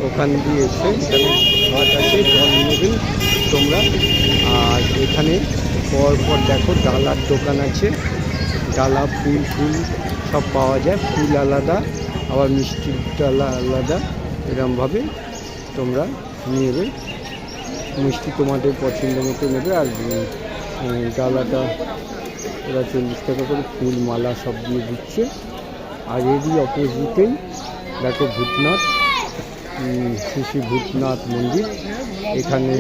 ওখান দিয়ে এসে এখানে ঘাট আছে, জল নেবেন তোমরা। আর এখানে পরপর দেখো ডালার দোকান আছে, ডালা ফুল সব পাওয়া যায়, ফুল আলাদা আবার মিষ্টির ডালা আলাদা, এরকমভাবে তোমরা নেবে। মিষ্টি তোমাদের পছন্দ মতো নেবে। আর ডালাটা ওরা 40 টাকা করে, ফুল মালা সব দিয়ে দিচ্ছে। আর এরই অপোজিটেই দেখো ভূতনাথ, শ্রী ভূতনাথ মন্দির। এখানে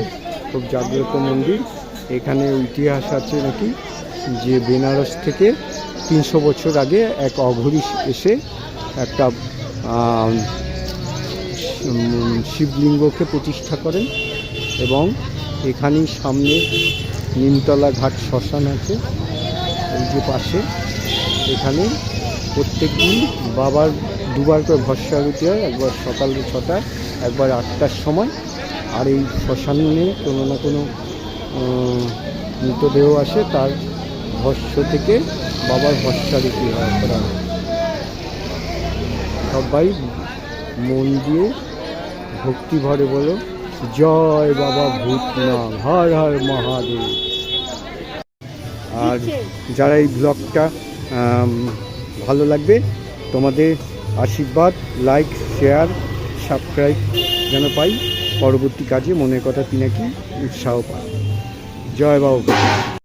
খুব জাগ্রত মন্দির। এখানে ইতিহাস আছে নাকি যে বেনারস থেকে 300 বছর আগে এক অঘরী এসে একটা শিবলিঙ্গকে প্রতিষ্ঠা করেন, এবং এখানেই সামনে নিমতলা ঘাট শ্মশান আছে এই যে পাশে। এখানে প্রত্যেক দিন বাবার দুবার করে ভস্ম আরতি হয়, একবার সকাল 6টায়, একবার 8টার সময়। আর এই শ্মশানে কোনো না কোনো মৃতদেহ আসে, তার ভস্ম থেকে বাবার ভস্ম আরতি করা হয়। সবাই মন দিয়ে ভক্তি ভরে বলো, জয় বাবা ভূতনাথ, হর হর মহাদেব। আর যারা এই ব্লগটা ভালো লাগবে, তোমাদের আশীর্বাদ, লাইক, শেয়ার, সাবস্ক্রাইব যেন পাই, পরবর্তী কাজে মনের কথা পিনাকি উৎসাহ পাই। জয় বাবা।